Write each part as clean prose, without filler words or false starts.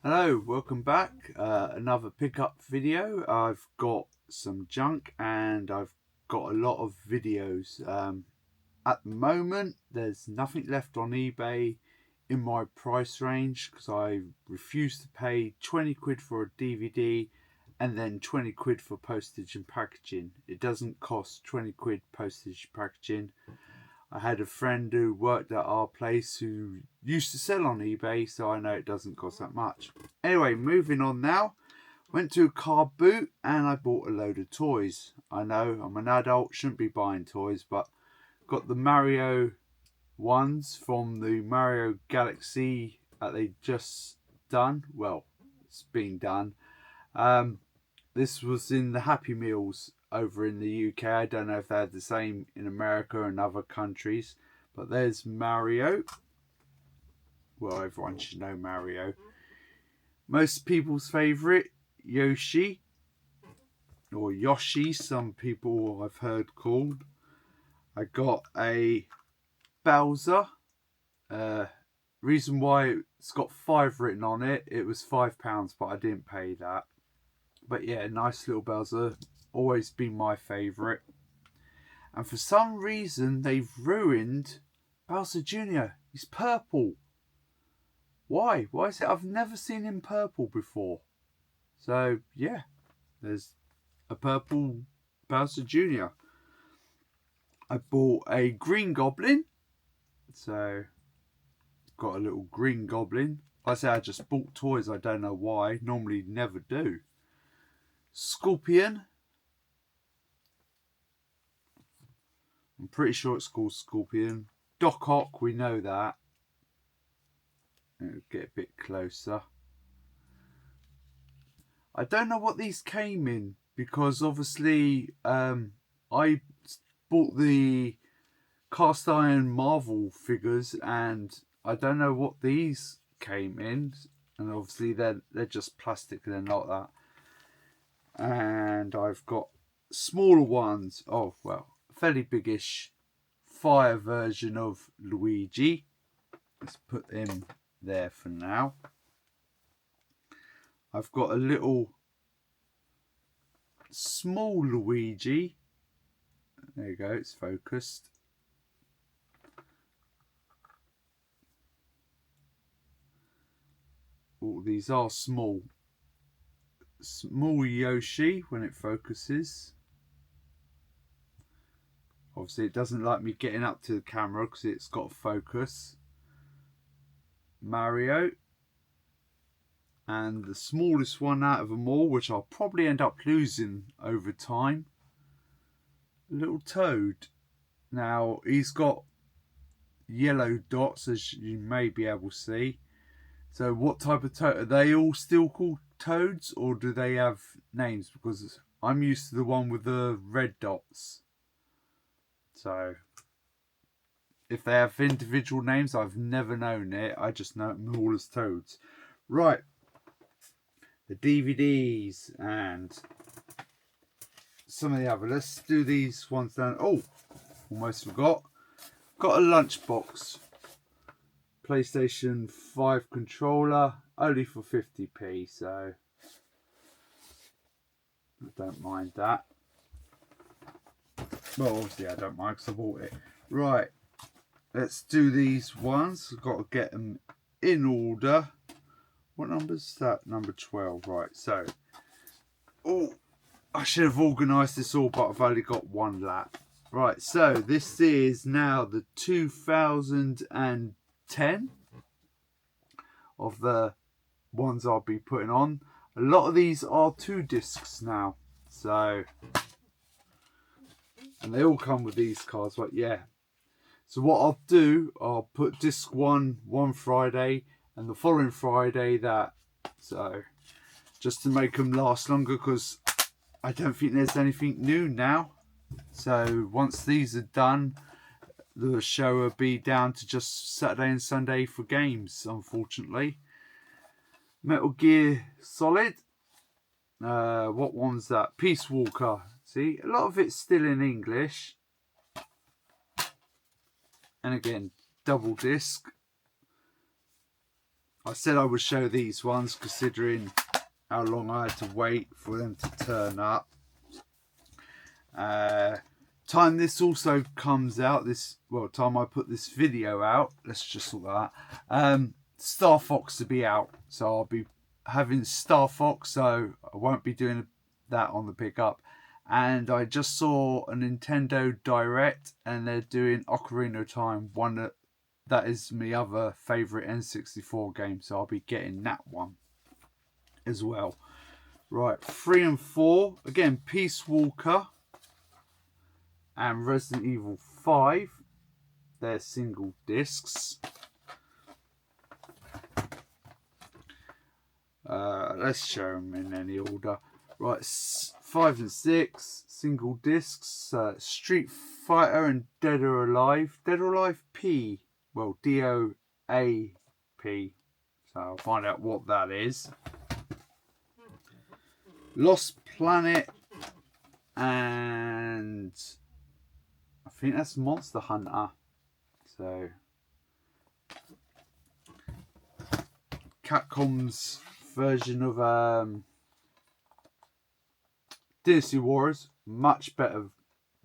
Hello, welcome back. Another pickup video. I've got some junk and I've got a lot of videos. At the moment, there's nothing left on eBay in my price range because I refuse to pay 20 quid for a DVD and then 20 quid for postage and packaging. It doesn't cost 20 quid postage and packaging. I had a friend who worked at our place who used to sell on eBay, so I know it doesn't cost that much. Anyway, moving on now. Went to a car boot and I bought a load of toys. I know I'm an adult, shouldn't be buying toys, but got the Mario ones from the Mario Galaxy that they just done. Well, it's been done. This was in the Happy Meals over in the UK. I don't know if they had the same in America and other countries, but there's Mario. Well, everyone should know Mario. Most people's favourite, Yoshi, or Yoshi, some people I've heard called. I got a Bowser. Reason why it's got 5 written on it, it was £5, but I didn't pay that. But yeah, nice little Bowser. Always been my favourite. And for some reason, they've ruined Bowser Jr. He's purple. Why? Why is it? I've never seen him purple before. So yeah, there's a purple Bowser Jr. I bought a Green Goblin. So got a little Green Goblin. Like I say, I just bought toys. I don't know why. Normally never do. Scorpion. I'm pretty sure it's called Scorpion. Doc Ock, we know that. Get a bit closer. I don't know what these came in because obviously I bought the cast iron Marvel figures and I don't know what these came in, and obviously they're just plastic, they're not that. And I've got smaller ones. Oh well, fairly biggish fire version of Luigi. Let's put him there for now. I've got a little small Luigi. There you go, it's focused. Oh, these are small. Small Yoshi when it focuses. Obviously it doesn't like me getting up to the camera because it's got focus. Mario. And the smallest one out of them all, which I'll probably end up losing over time, little Toad. Now he's got yellow dots, as you may be able to see. So what type of toad? Are they all still called toads, or do they have names? Because I'm used to the one with the red dots. So if they have individual names, I've never known it. I just know them all as toads. Right. The DVDs and some of the other. Let's do these ones down. Oh, almost forgot. Got a lunchbox. PlayStation 5 controller. Only for 50p, so I don't mind that. Well, obviously I don't mind because I bought it. Right. Let's do these ones. I've got to get them in order. What number is that? Number 12. Right, so. Oh, I should have organised this all, but I've only got one lap. Right, so this is now the 2010 of the ones I'll be putting on. A lot of these are 2 discs now. So, and they all come with these cards, but yeah. So what I'll do, I'll put disc 1 one Friday and the following Friday that. So, just to make them last longer because I don't think there's anything new now. So once these are done, the show will be down to just Saturday and Sunday for games, unfortunately. Metal Gear Solid. What one's that? Peace Walker. See, a lot of it's still in English. And again, double disc. I said I would show these ones considering how long I had to wait for them to turn up. Time this also comes out, time I put this video out, let's just sort that. Star Fox to be out, so I'll be having Star Fox, so I won't be doing that on the pickup. And I just saw a Nintendo Direct, and they're doing Ocarina of Time, one that is my other favourite N64 game, so I'll be getting that one as well. Right, 3 and 4, again, Peace Walker and Resident Evil 5, they're single discs. Let's show them in any order. Right, 5 and 6, single discs. Street Fighter and Dead or Alive. Dead or Alive P. Well, DOAP. So I'll find out what that is. Lost Planet and I think that's Monster Hunter. So Capcom's version of Dynasty Warriors, much better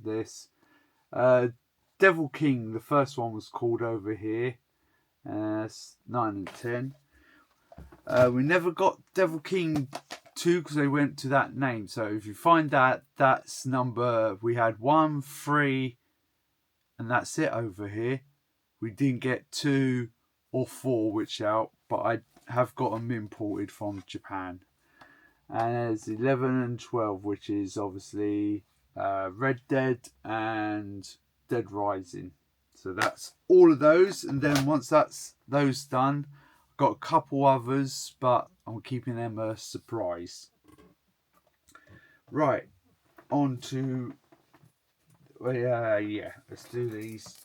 this. Devil King, the first one was called over here. That's 9 and 10. We never got Devil King 2 because they went to that name. So if you find that, that's number, we had 1, 3, and that's it over here. We didn't get 2 or 4 which out, but I have got them imported from Japan. And there's 11 and 12, which is obviously Red Dead and Dead Rising. So that's all of those. And then once that's those done, I've got a couple others, but I'm keeping them a surprise. Right, on to let's do these.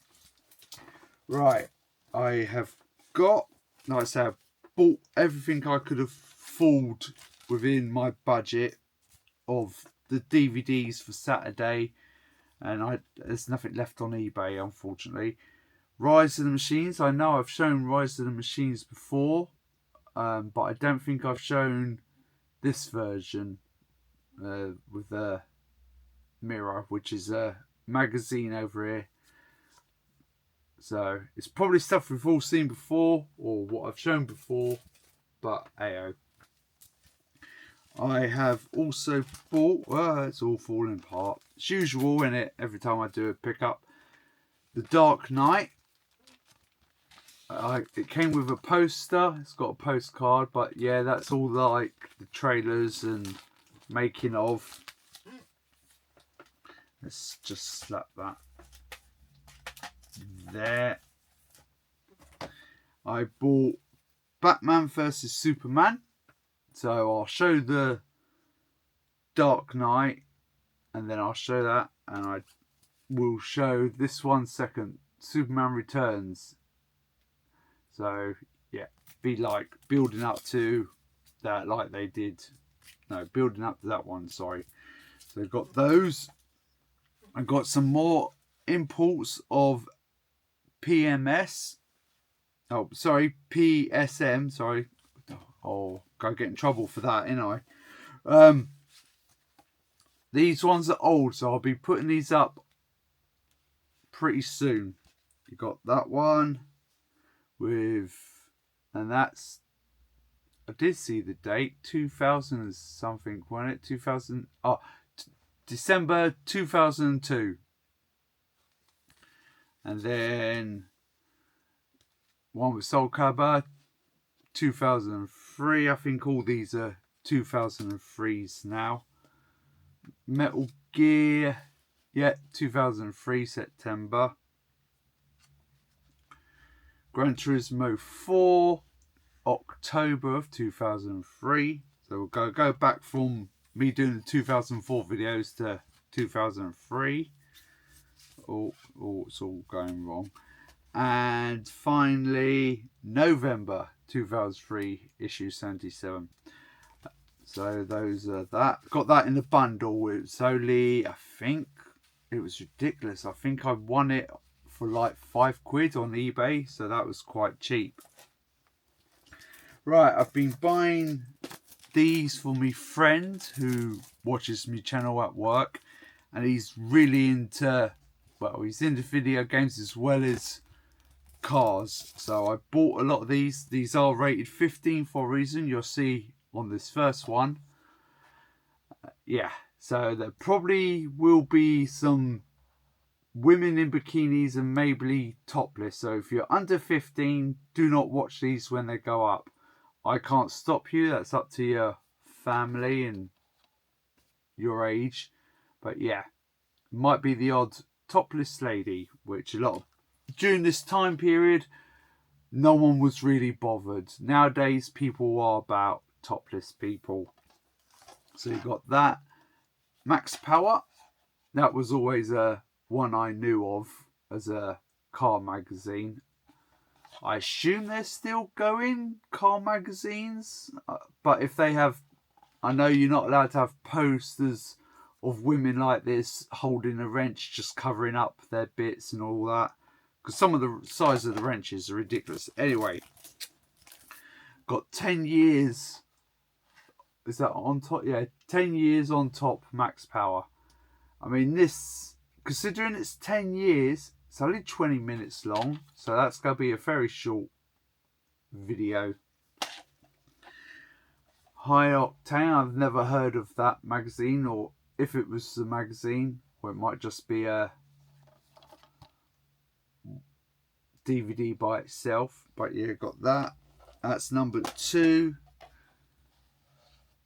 Right, I have got, like I said, bought everything I could afford within my budget of the DVDs for Saturday, and there's nothing left on eBay, unfortunately. Rise of the Machines, I know I've shown Rise of the Machines before, but I don't think I've shown this version with the mirror, which is a magazine over here. So it's probably stuff we've all seen before or what I've shown before, but ayo. I have also bought, it's all falling apart. It's usual, isn't it? Every time I do a pickup. The Dark Knight. It came with a poster. It's got a postcard, but yeah, that's all like the trailers and making of. Let's just slap that there. I bought Batman vs Superman. So I'll show the Dark Knight and then I'll show that, and I will show this one second, Superman Returns. So yeah, be like building up to that, like they did. No, building up to that one, sorry. So I've got those. I've got some more imports of PMS. Oh, sorry, PSM, sorry. Oh, go get in trouble for that, ain't I? These ones are old, so I'll be putting these up pretty soon. You got that one with, and that's, I did see the date, 2000 and something, wasn't it? 2000, December 2002. And then one with Soul Calibur, 2003. I think all these are 2003s now. Metal Gear, yeah, 2003 September. Gran Turismo 4, October of 2003. So we'll go back from me doing the 2004 videos to 2003. Oh, it's all going wrong. And finally, November 2003, issue 77. So those are that. Got that in the bundle. It's only, I think, it was ridiculous. I think I won it for like £5 on eBay. So that was quite cheap. Right, I've been buying these for my friend who watches my channel at work, and he's really into, well, he's into video games as well as cars. So I bought a lot of these. These are rated 15 for a reason. You'll see on this first one. Yeah, so there probably will be some women in bikinis and maybe topless. So if you're under 15, do not watch these when they go up. I can't stop you. That's up to your family and your age. But yeah, might be the odd topless lady, which a lot of, during this time period, no one was really bothered. Nowadays, people are about topless people. So you got that. Max Power. That was always one I knew of as a car magazine. I assume they're still going, car magazines. But if they have, I know you're not allowed to have posters of women like this holding a wrench, just covering up their bits and all that. Because some of the size of the wrenches are ridiculous. Anyway, got 10 years. Is that on top? Yeah, 10 years on top, Max Power. I mean, this, considering it's 10 years, it's only 20 minutes long. So that's going to be a very short video. High Octane, I've never heard of that magazine, or if it was the magazine, or it might just be a DVD by itself. But yeah, got that. That's number 2.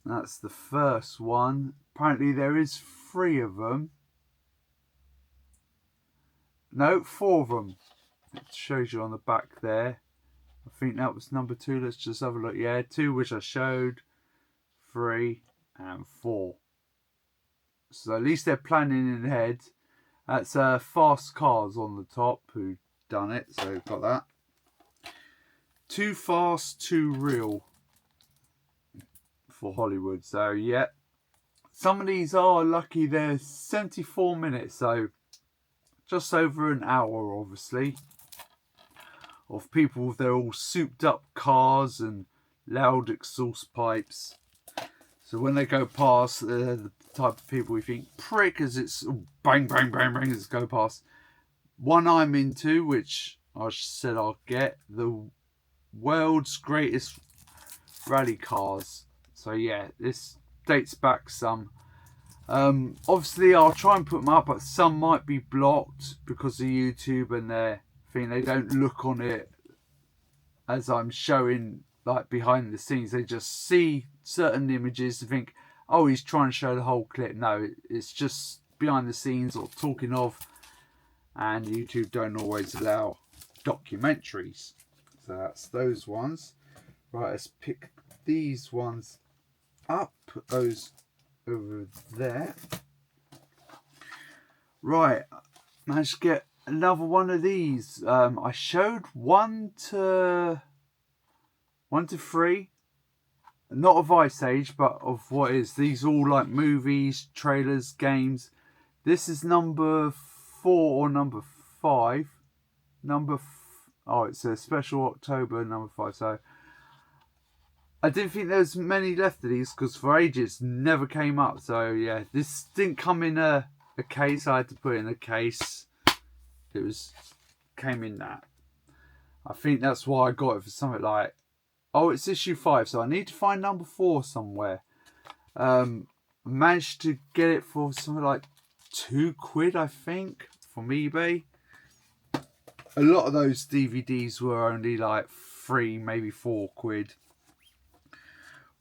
That's the first one. Apparently there is 3 of them. No, 4 of them. It shows you on the back there. I think that was number 2. Let's just have a look. Yeah, 2 which I showed. 3 and 4. So at least they're planning ahead. That's Fast Cars on the top who done it. So got that. Too Fast, Too Real for Hollywood. So yeah, some of these are lucky. They're 74 minutes, so just over an hour, obviously, of people with their all souped up cars and loud exhaust pipes. So when they go past, the type of people we think prick, as it's bang bang bang bang as it go past. One I'm into, which I said I'll get, the world's greatest rally cars. So yeah, this dates back some. Obviously I'll try and put them up, but some might be blocked because of YouTube and their thing. They don't look on it as I'm showing, like, behind the scenes. They just see certain images and think, oh, he's trying to show the whole clip. No, it's just behind the scenes or talking of, and YouTube don't always allow documentaries. So that's those ones. Right, let's pick these ones up, put those over there. Right, managed to get another one of these. I showed 1 to 3, not of Ice Age, but of what is. These all like movies, trailers, games. This is number 4 or number 5. Oh, it's a special October number 5. So I didn't think there was many left of these because for ages never came up. So yeah, this didn't come in a case. I had to put it in a case. It came in that. I think that's why I got it, for something like, oh, it's issue 5, so I need to find number 4 somewhere. Managed to get it for something like £2, I think, from eBay. A lot of those DVDs were only like 3, maybe £4.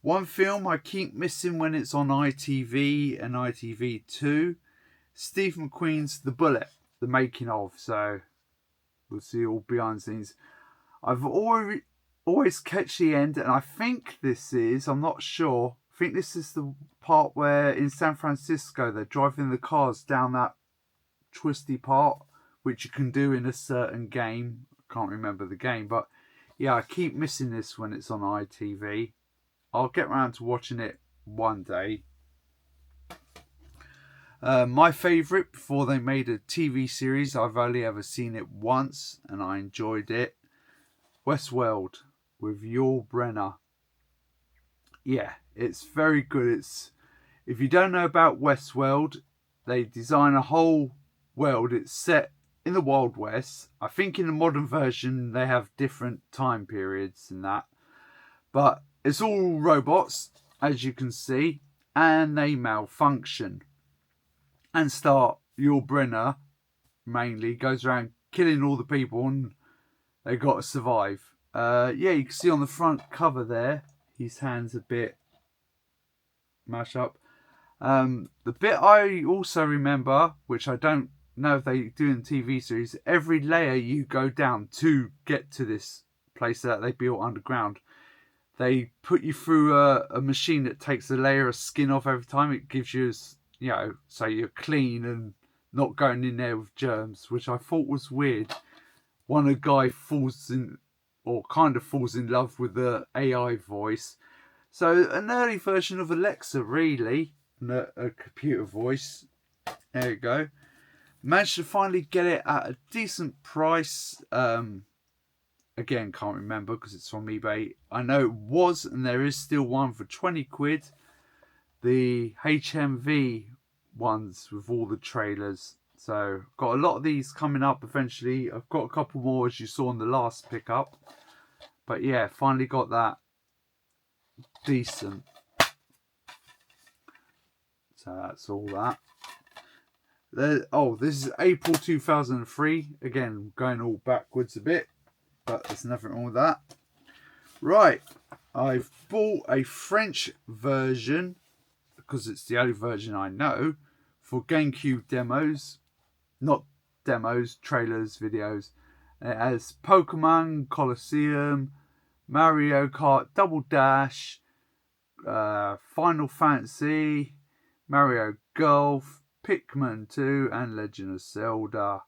One film I keep missing when it's on ITV and ITV2, Steve McQueen's The Bullet, the making of. So we'll see all behind the scenes. I've always catch the end, and I think this is, I'm not sure, I think this is the part where in San Francisco they're driving the cars down that twisty part, which you can do in a certain game. I can't remember the game, but yeah, I keep missing this when it's on ITV. I'll get around to watching it one day. My favourite, before they made a TV series, I've only ever seen it once and I enjoyed it, Westworld with Yul Brynner. yeah, it's very good. If you don't know about Westworld, they design a whole world. It's set in the Wild West. I think in the modern version they have different time periods and that. But it's all robots, as you can see, and they malfunction. And Yul Brynner, mainly, goes around killing all the people and they got to survive. Yeah, you can see on the front cover there, his hand's a bit mashed up. The bit I also remember, which I don't know if they do in the TV series, every layer you go down to get to this place that they built underground, they put you through a machine that takes a layer of skin off every time. It gives you, so you're clean and not going in there with germs, which I thought was weird. One guy falls in love with the AI voice. So an early version of Alexa, really, a computer voice. There you go. Managed to finally get it at a decent price. Again, can't remember because it's from eBay. I know it was, and there is still one for 20 quid. The HMV ones with all the trailers. So, got a lot of these coming up eventually. I've got a couple more, as you saw in the last pickup. But yeah, finally got that decent. So, that's all that. This is April 2003. Again, going all backwards a bit. But there's nothing wrong with that. Right, I've bought a French version, because it's the only version I know, for GameCube demos. Not demos, trailers, videos. It has Pokemon Colosseum, Mario Kart Double Dash, Final Fantasy, Mario Golf, Pikmin 2, and Legend of Zelda.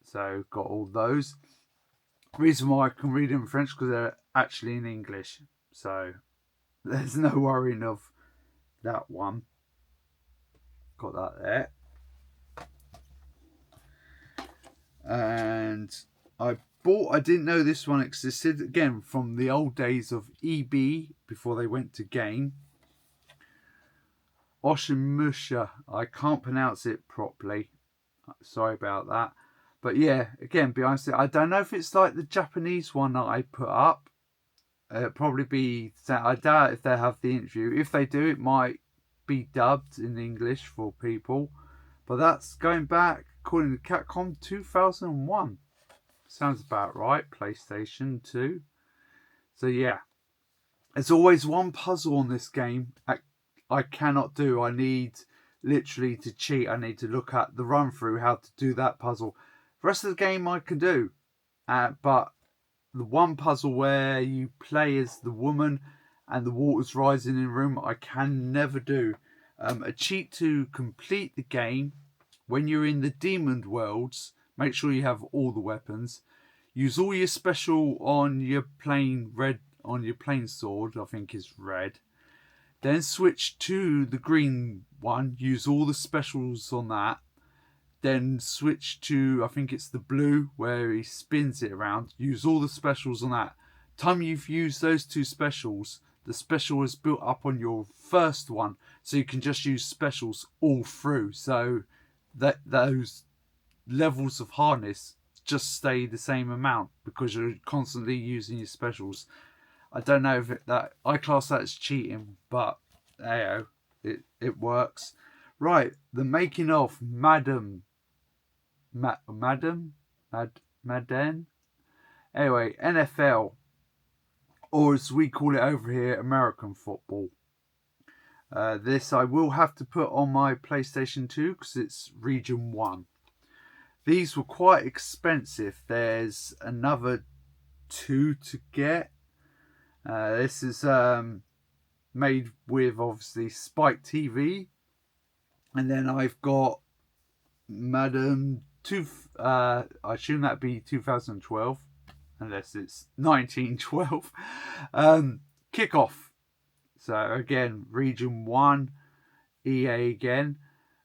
So, got all those. Reason why I can read them in French, because they're actually in English. So, there's no worrying of that one. Got that there. And I didn't know this one existed, again, from the old days of EB, before they went to Game. Oshimusha. I can't pronounce it properly. Sorry about that. But yeah, again, be honest, I don't know if it's like the Japanese one that I put up. It'll probably be, I doubt if they have the interview. If they do, it might be dubbed in English for people. But that's going back, according to Capcom, 2001. Sounds about right. PlayStation 2. So yeah, there's always one puzzle on this game I cannot do. I need literally to cheat. I need to look at the run through how to do that puzzle. The rest of the game I can do. But the one puzzle where you play as the woman and the water's rising in the room, I can never do. A cheat to complete the game, when you're in the demon worlds, make sure you have all the weapons. Use all your special on your plain sword, I think is red. Then switch to the green one, use all the specials on that. Then switch to, I think it's the blue, where he spins it around. Use all the specials on that. Time you've used those two specials, the special is built up on your first one, so you can just use specials all through. So that those levels of hardness just stay the same amount because you're constantly using your specials. I don't know if I class that as cheating, but it works. Right, the making of Madden. Anyway, NFL, or as we call it over here, American football. This I will have to put on my PlayStation 2 because it's Region 1. These were quite expensive. There's another 2 to get. This is made with, obviously, Spike TV. And then I've got Madden 2. I assume that'd be 2012. Unless it's 1912. Kickoff. So, again, Region 1. EA again.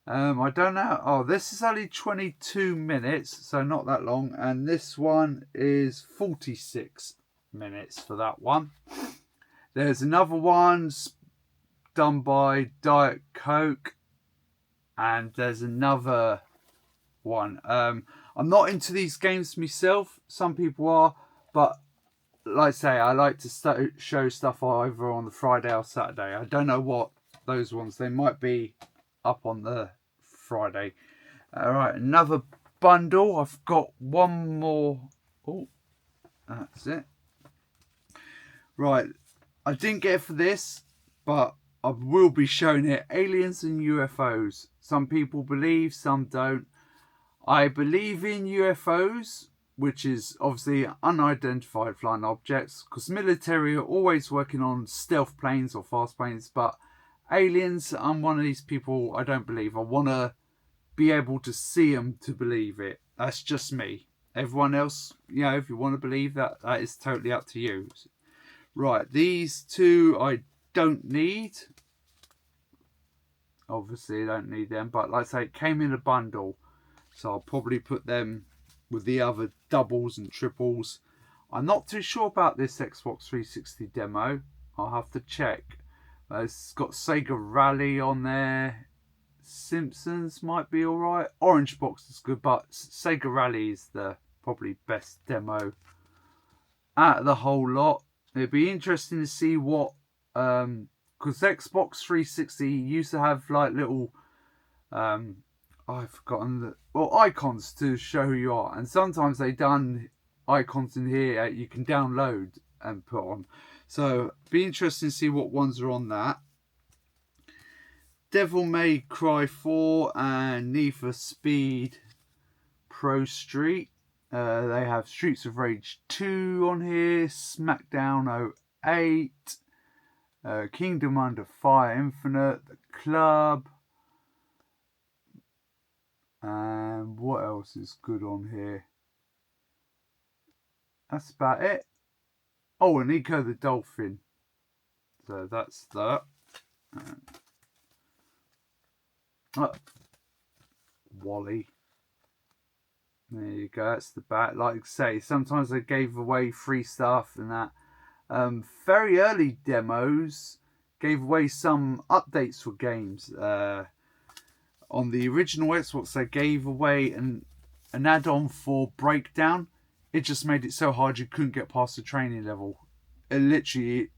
I don't know. Oh, this is only 22 minutes. So, not that long. And this one is 46 minutes for that one. There's another one done by Diet Coke, and there's another one. I'm not into these games myself. Some people are, but like I say, I like to show stuff either on the Friday or Saturday. I don't know what those ones. They might be up on the Friday. All right, another bundle. I've got one more. Oh, that's it. Right, I didn't get it for this, but I will be showing it. Aliens and UFOs. Some people believe, some don't. I believe in UFOs, which is obviously unidentified flying objects, because military are always working on stealth planes or fast planes, but aliens, I'm one of these people I don't believe. I want to be able to see them to believe it. That's just me. Everyone else, if you want to believe that, that is totally up to you. Right, these two I don't need. Obviously, I don't need them, but like I say, it came in a bundle, so I'll probably put them with the other doubles and triples. I'm not too sure about this Xbox 360 demo. I'll have to check. It's got Sega Rally on there. Simpsons might be alright. Orange Box is good, but Sega Rally is the probably best demo out of the whole lot. It'd be interesting to see what, because Xbox 360 used to have like little, I've forgotten icons to show who you are, and sometimes they done icons in here you can download and put on. So be interesting to see what ones are on that. Devil May Cry 4 and Need for Speed Pro Street. They have Streets of Rage 2 on here, Smackdown 08, Kingdom Under Fire Infinite, The Club, and what else is good on here? That's about it. Oh, and Eco the Dolphin. So that's that. Wally. There you go, that's the back. Like I say, sometimes they gave away free stuff and that. Very early demos gave away some updates for games. On the original Xbox, they gave away an add-on for Breakdown. It just made it so hard you couldn't get past the training level. It literally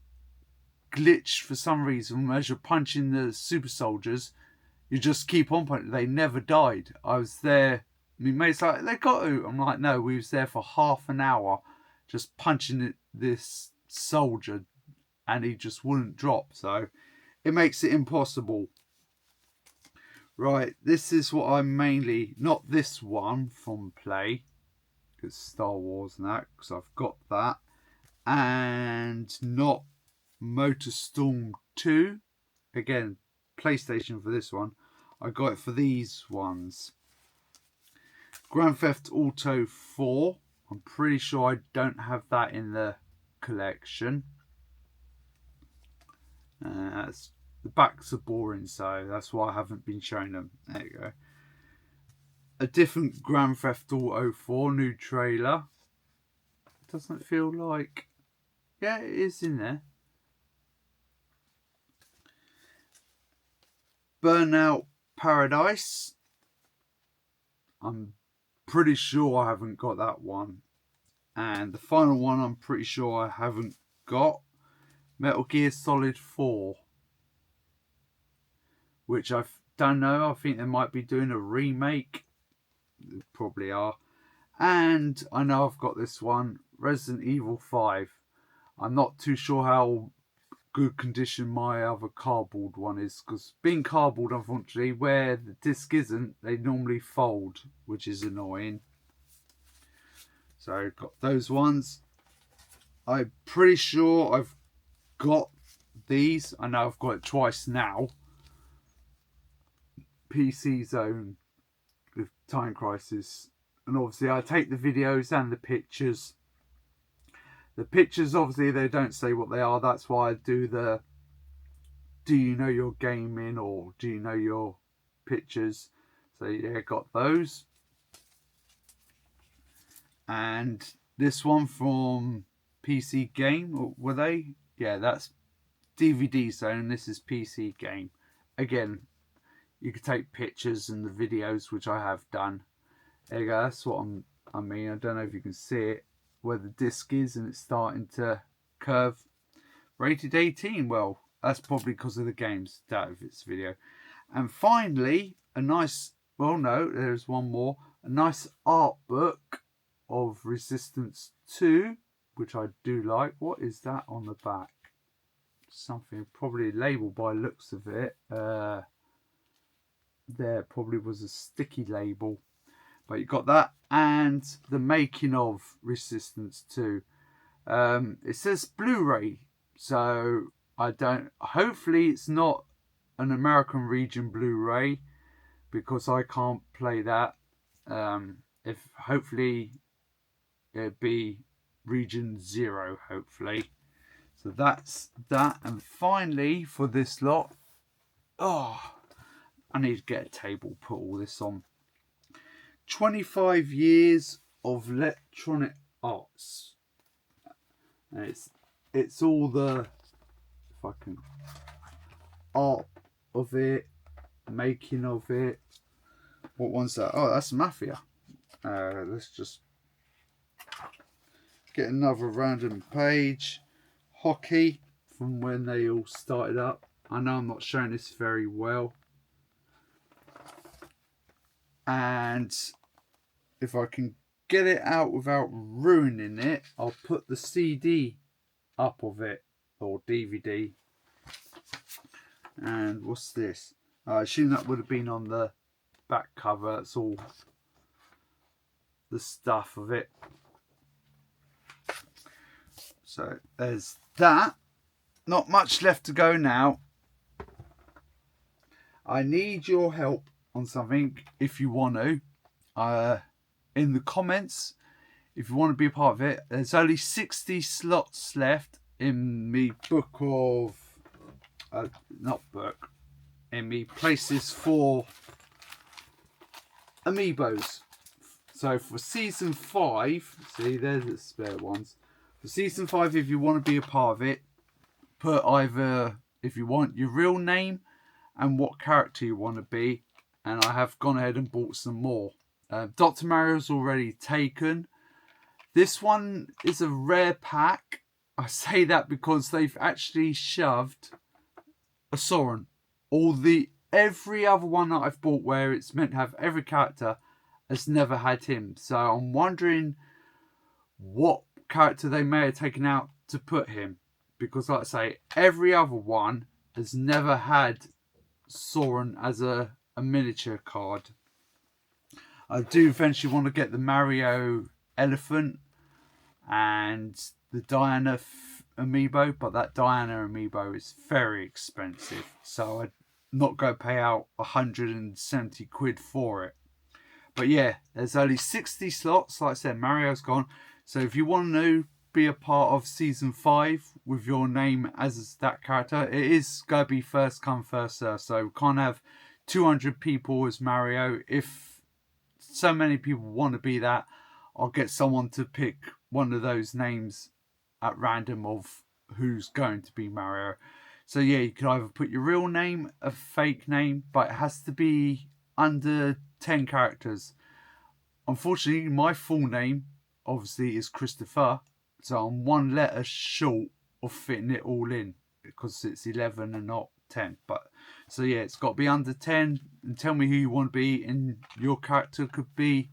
glitched for some reason. As you're punching the super soldiers, you just keep on punching. They never died. I was there. My mate's like, they got to. I'm like, no, we was there for half an hour just punching this soldier and he just wouldn't drop. So it makes it impossible. Right, this is what I'm mainly, not this one from Play, it's Star Wars and that, because I've got that, and not MotorStorm 2, again, PlayStation for this one. I got it for these ones. Grand Theft Auto 4, I'm pretty sure I don't have that in the collection. The backs are boring, so that's why I haven't been showing them. There you go. A different Grand Theft Auto 4 new trailer. Doesn't feel like... Yeah, it is in there. Burnout Paradise. I'm pretty sure I haven't got that one. And the final one I'm pretty sure I haven't got. Metal Gear Solid 4. Which I don't know. I think they might be doing a remake. They probably are. And I know I've got this one. Resident Evil 5. I'm not too sure how good condition my other cardboard one is, because being cardboard, unfortunately, where the disc isn't, they normally fold, which is annoying. So I've got those ones. I'm pretty sure I've got these. I know I've got it twice now. PC Zone with Time Crisis, and obviously I take the videos and the pictures. The pictures, obviously, they don't say what they are. That's why I do the do you know your gaming or do you know your pictures. So yeah, got those. And this one from PC Game, were they? Yeah, that's DVD zone. This is PC game. Again, you could take pictures and the videos, which I have done. There you go. That's what I mean. I don't know if you can see it, where the disc is, and it's starting to curve. Rated 18. Well, that's probably because of the games. Doubt if it's video. And finally, a nice, well, no, there's one more. A nice art book of Resistance 2, which I do like. What is that on the back? Something probably labeled by looks of it. There probably was a sticky label. But you got that and the making of Resistance 2. It says Blu-ray, so I don't. Hopefully, it's not an American region Blu-ray because I can't play that. If hopefully it'd be region 0. Hopefully, so that's that. And finally, for this lot, oh, I need to get a table, put all this on. 25 years of Electronic Arts. And it's all the fucking art of it, making of it. What one's that? Oh, that's Mafia. Let's just get another random page. Hockey, from when they all started up. I know I'm not showing this very well. And if I can get it out without ruining it, I'll put the CD up of it, or DVD. And what's this? I assume that would have been on the back cover. That's all the stuff of it. So there's that. Not much left to go now. I need your help on something if you want to. In the comments, if you want to be a part of it. There's only 60 slots left in me book of in me places for amiibos. So for season 5, see, there's the spare ones. For season 5, if you want to be a part of it, put either, if you want, your real name and what character you want to be. And I have gone ahead and bought some more. Dr. Mario's already taken. This one is a rare pack. I say that because they've actually shoved a Soren. Every other one that I've bought where it's meant to have every character has never had him. So I'm wondering what character they may have taken out to put him. Because like I say, every other one has never had Soren as a miniature card. I do eventually want to get the Mario elephant and the Diana amiibo, but that Diana amiibo is very expensive, so I'd not go pay out 170 quid for it. But yeah, there's only 60 slots. Like I said, Mario's gone. So if you want to be a part of season 5 with your name as that character, it is going to be first come first serve. So we can't have 200 people as Mario. If so many people want to be that, I'll get someone to pick one of those names at random of who's going to be Mario. So yeah, you can either put your real name, a fake name, but it has to be under 10 characters. Unfortunately, my full name obviously is Christopher, so I'm one letter short of fitting it all in because it's 11 and not 10. But so yeah, it's got to be under 10. And tell me who you want to be, and your character could be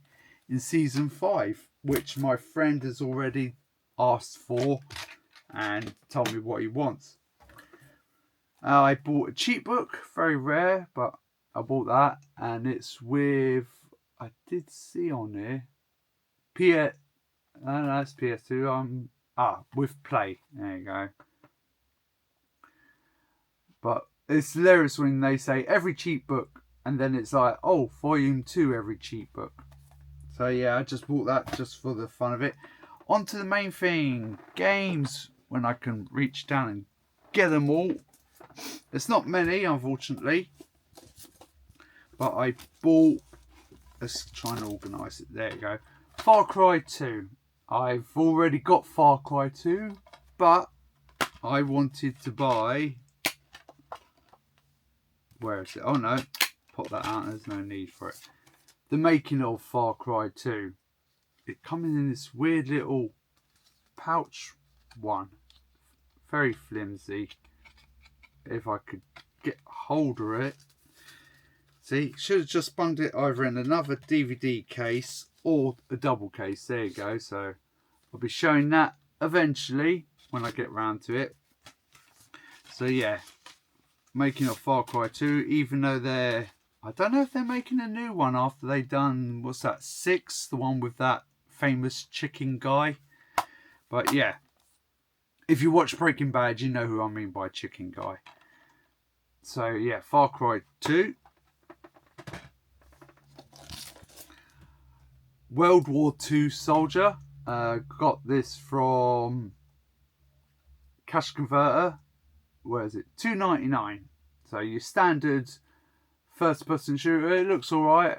in season 5, which my friend has already asked for and told me what he wants. I bought a cheat book, very rare, but I bought that, and it's with, I did see on here, that's PS2. With Play. There you go. But it's hilarious when they say every cheat book, and then it's like, oh, volume 2 every cheat book. So yeah, I just bought that just for the fun of it. On to the main thing, games, when I can reach down and get them all. There's not many, unfortunately, but I bought, let's try and organise it, there you go, Far Cry 2. I've already got Far Cry 2, but I wanted to buy... Where is it? Oh no, pop that out, there's no need for it. The Making of Far Cry 2. It comes in this weird little pouch one. Very flimsy. If I could get hold of it. See, should have just bunged it either in another DVD case or a double case. There you go. So I'll be showing that eventually when I get round to it. So yeah, Making of Far Cry 2, even though I don't know if they're making a new one after they've done, what's that, 6? The one with that famous chicken guy. But yeah, if you watch Breaking Bad, you know who I mean by chicken guy. So yeah, Far Cry 2. World War II Soldier. Got this from Cash Converter. Where is it? $2.99. So your standard first person shooter. It looks alright.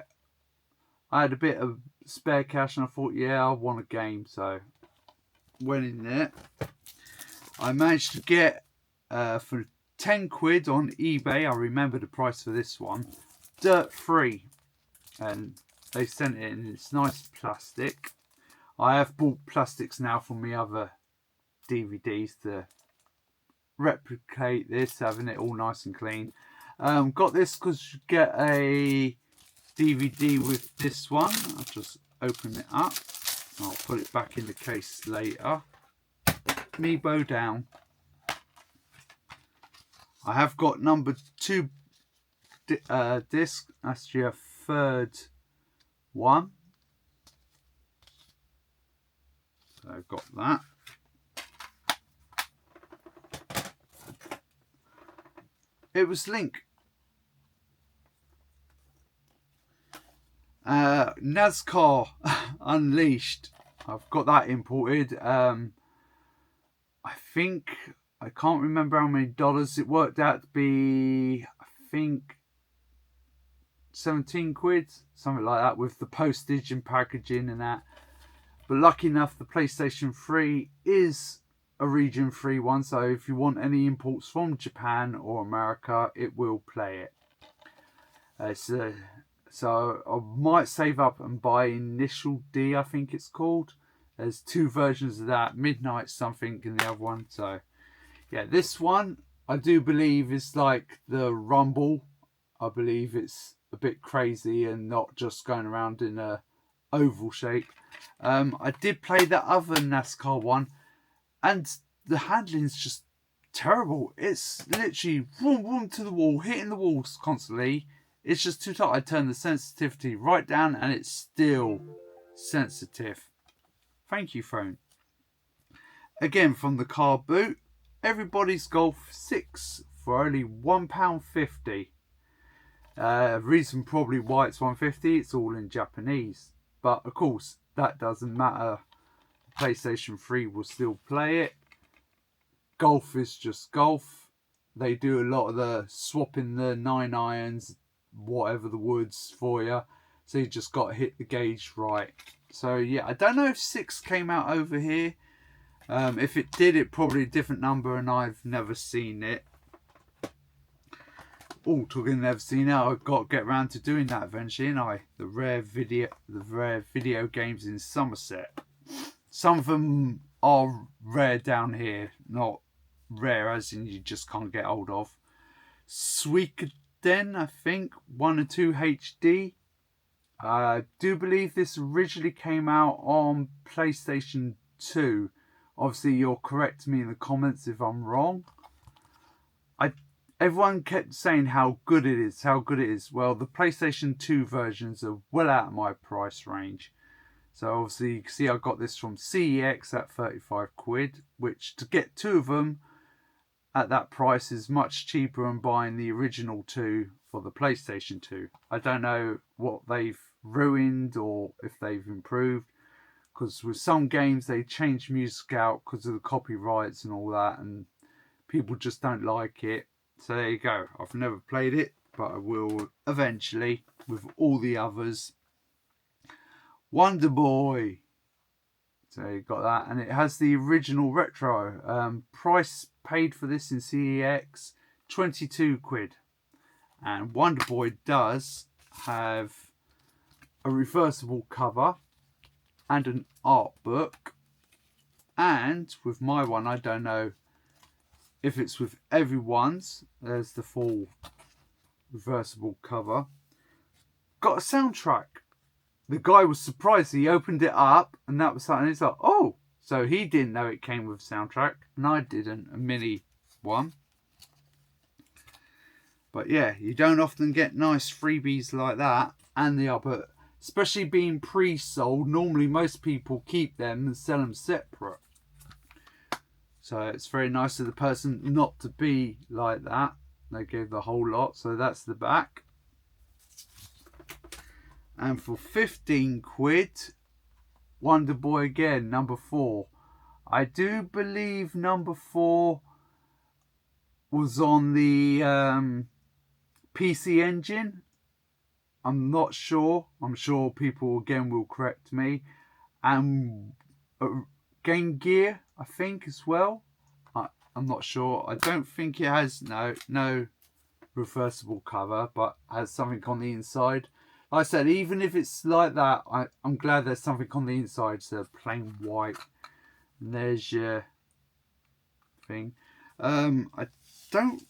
I had a bit of spare cash and I thought, yeah, I want a game. So went in there. I managed to get for 10 quid on eBay. I remember the price for this one. Dirt Free. And they sent it in this nice plastic. I have bought plastics now from my other DVDs to replicate this, having it all nice and clean. Got this because you get a DVD with this one. I'll just open it up. I'll put it back in the case later. Me bow down. I have got number 2 disc. That's your third one. So I've got that. It was Link. NASCAR Unleashed. I've got that imported. I think, I can't remember how many dollars it worked out to be. I think 17 quid, something like that, with the postage and packaging and that. But lucky enough, the PlayStation 3 is a region free one, so if you want any imports from Japan or America, it will play it. So I might save up and buy Initial D, I think it's called. There's 2 versions of that, Midnight something and the other one. So yeah, this one I do believe is like the Rumble. I believe it's a bit crazy and not just going around in a oval shape. I did play the other NASCAR one, and the handling's just terrible. It's literally vroom, vroom to the wall, hitting the walls constantly. It's just too tight. I turned the sensitivity right down and it's still sensitive. Thank you, phone. Again, from the car boot, Everybody's Golf 6 for only £1.50. Reason probably why it's £1.50, it's all in Japanese. But of course, that doesn't matter. PlayStation 3 will still play it. Golf is just golf. They do a lot of the swapping the 9 irons, whatever the woods for you. So you just got to hit the gauge right. So yeah, I don't know if 6 came out over here. If it did, it probably a different number and I've never seen it. Oh, talking never seen it, I've got to get around to doing that eventually, ain't I? The rare video games in Somerset. Some of them are rare down here, not rare as in you just can't get hold of. Suikoden, I think, 1 and 2 HD. I do believe this originally came out on PlayStation 2. Obviously, you'll correct me in the comments if I'm wrong. Everyone kept saying how good it is, how good it is. Well, the PlayStation 2 versions are well out of my price range. So obviously, you can see I got this from CEX at 35 quid, which to get 2 of them at that price is much cheaper than buying the original 2 for the PlayStation 2. I don't know what they've ruined or if they've improved, because with some games they change music out because of the copyrights and all that, and people just don't like it. So there you go. I've never played it, but I will eventually with all the others. Wonder Boy. So you got that, and it has the original retro. Price paid for this in CEX, 22 quid. And Wonder Boy does have a reversible cover and an art book. And with my one, I don't know if it's with everyone's. There's the full reversible cover. Got a soundtrack. The guy was surprised. He opened it up and that was something. He's like, oh, so he didn't know it came with a soundtrack, and I didn't, a mini one. But yeah, you don't often get nice freebies like that, and the other, especially being pre-sold. Normally, most people keep them and sell them separate. So it's very nice of the person not to be like that. They gave the whole lot, so that's the back. And for 15 quid, Wonder Boy again, number 4. I do believe number 4 was on the PC Engine. I'm not sure. I'm sure people again will correct me. And Game Gear, I think, as well. I'm not sure. I don't think it has no reversible cover, but has something on the inside. Like I said, even if it's like that, I'm glad there's something on the inside. So plain white. And there's your thing. I don't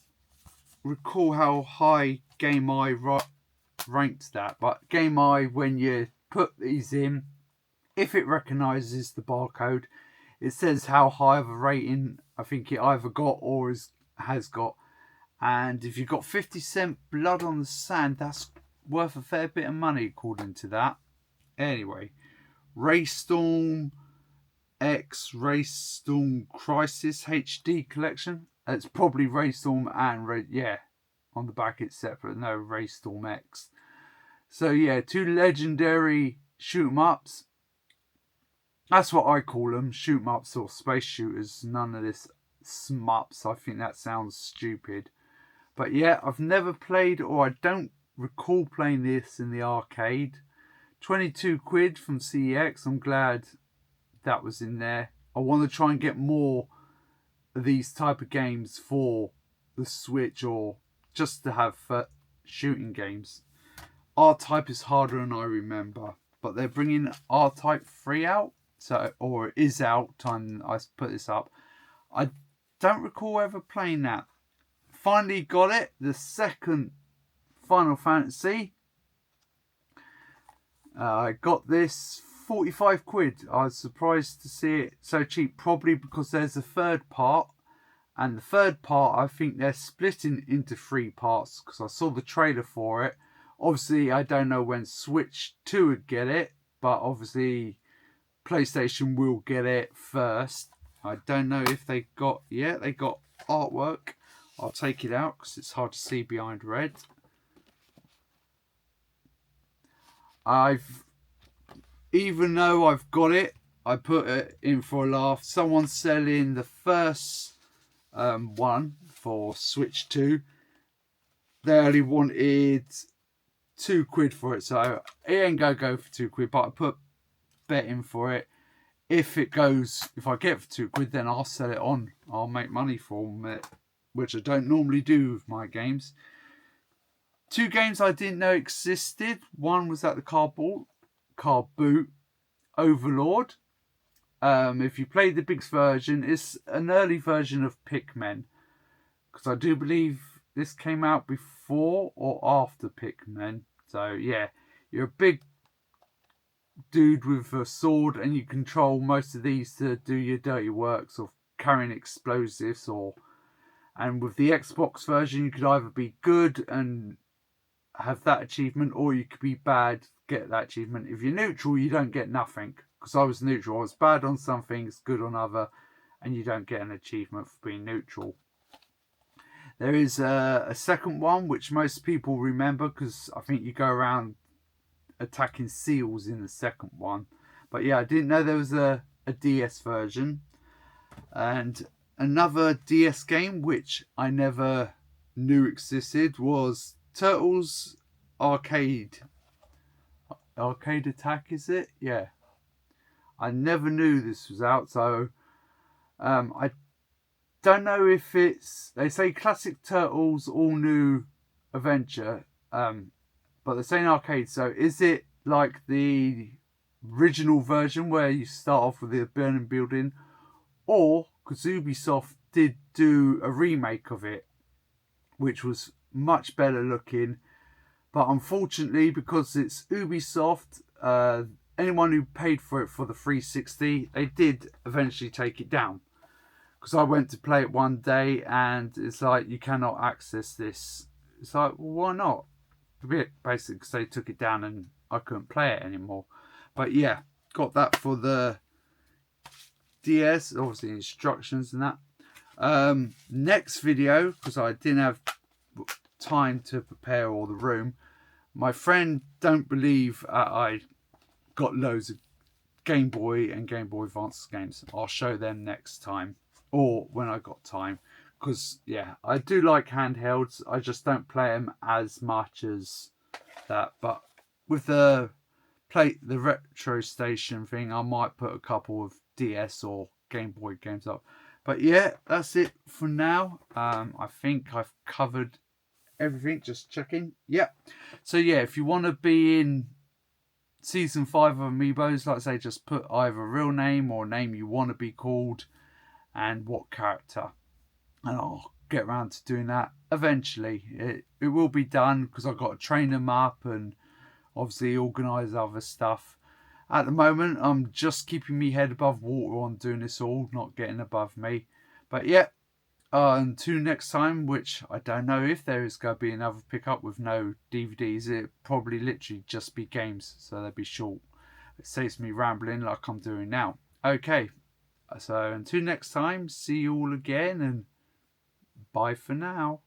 recall how high Game Eye ranked that, but Game Eye, when you put these in, if it recognises the barcode, it says how high of a rating I think it either got or has got. And if you've got 50 Cent Blood on the Sand, that's worth a fair bit of money according to that. Anyway, Raystorm X Raystorm Crisis HD collection. It's probably Raystorm and on the back it's separate. No, Raystorm X. So yeah, 2 legendary shoot 'em ups. That's what I call them, shoot 'em ups or space shooters. None of this smups. I think that sounds stupid. But yeah, I've never played, or I don't recall playing this in the arcade. 22 quid from CEX. I'm glad that was in there. I want to try and get more of these type of games for the Switch, or just to have shooting games. R-Type is harder than I remember, but they're bringing R-Type 3 out, so, or it is out time I put this up. I don't recall ever playing that. Finally got it, the second Final Fantasy. I got this 45 quid. I was surprised to see it so cheap, probably because there's a third part. And the third part, I think they're splitting into 3 parts, because I saw the trailer for it. Obviously, I don't know when Switch 2 would get it, but obviously PlayStation will get it first. I don't know if they got... Yeah, they got artwork. I'll take it out because it's hard to see behind red. Even though I've got it, I put it in for a laugh. Someone's selling the first one for Switch 2. They only wanted 2 quid for it, so it ain't gonna go for 2 quid, but I put bet in for it. If I get it for 2 quid, then I'll sell it on. I'll make money from it, which I don't normally do with my games. 2 games I didn't know existed. One was at the car boot, Overlord. If you played the big version, it's an early version of Pikmin, because I do believe this came out before or after Pikmin. So yeah, you're a big dude with a sword and you control most of these to do your dirty works of carrying explosives, and with the Xbox version you could either be good and have that achievement, or you could be bad, get that achievement. If you're neutral, you don't get nothing, because I was neutral. I was bad on some things, good on other, and you don't get an achievement for being neutral. There is a second one which most people remember, because I think you go around attacking seals in the second one. But yeah, I didn't know there was a DS version. And another DS game which I never knew existed was Turtles Arcade Attack, is it? Yeah. I never knew this was out, so I don't know if it's, they say Classic Turtles, All New Adventure, but they're saying arcade. So is it like the original version where you start off with the burning building, or because Ubisoft did do a remake of it, which was much better looking, but unfortunately because it's Ubisoft, anyone who paid for it for the 360, they did eventually take it down. Because I went to play it one day and it's like, you cannot access this. It's like, well, why not? Basically because they took it down and I couldn't play it anymore. But yeah, got that for the DS, obviously instructions and that. Next video, because I didn't have time to prepare all the room, my friend don't believe I got loads of Game Boy and Game Boy Advance games. I'll show them next time, or when I got time, because yeah, I do like handhelds. I just don't play them as much as that. But with the retro station thing, I might put a couple of DS or Game Boy games up. But yeah, that's it for now. I think I've covered everything. Just checking. Yep. So yeah, if you want to be in season 5 of Amiibos, like I say, just put either a real name or a name you want to be called and what character, and I'll get around to doing that eventually. It will be done because I've got to train them up and obviously organise other stuff. At the moment, I'm just keeping my head above water on doing this all, not getting above me. But yeah, until next time, which I don't know if there is going to be another pickup with no DVDs. It probably literally just be games, so they'll be short. It saves me rambling like I'm doing now. Okay, so until next time, see you all again and bye for now.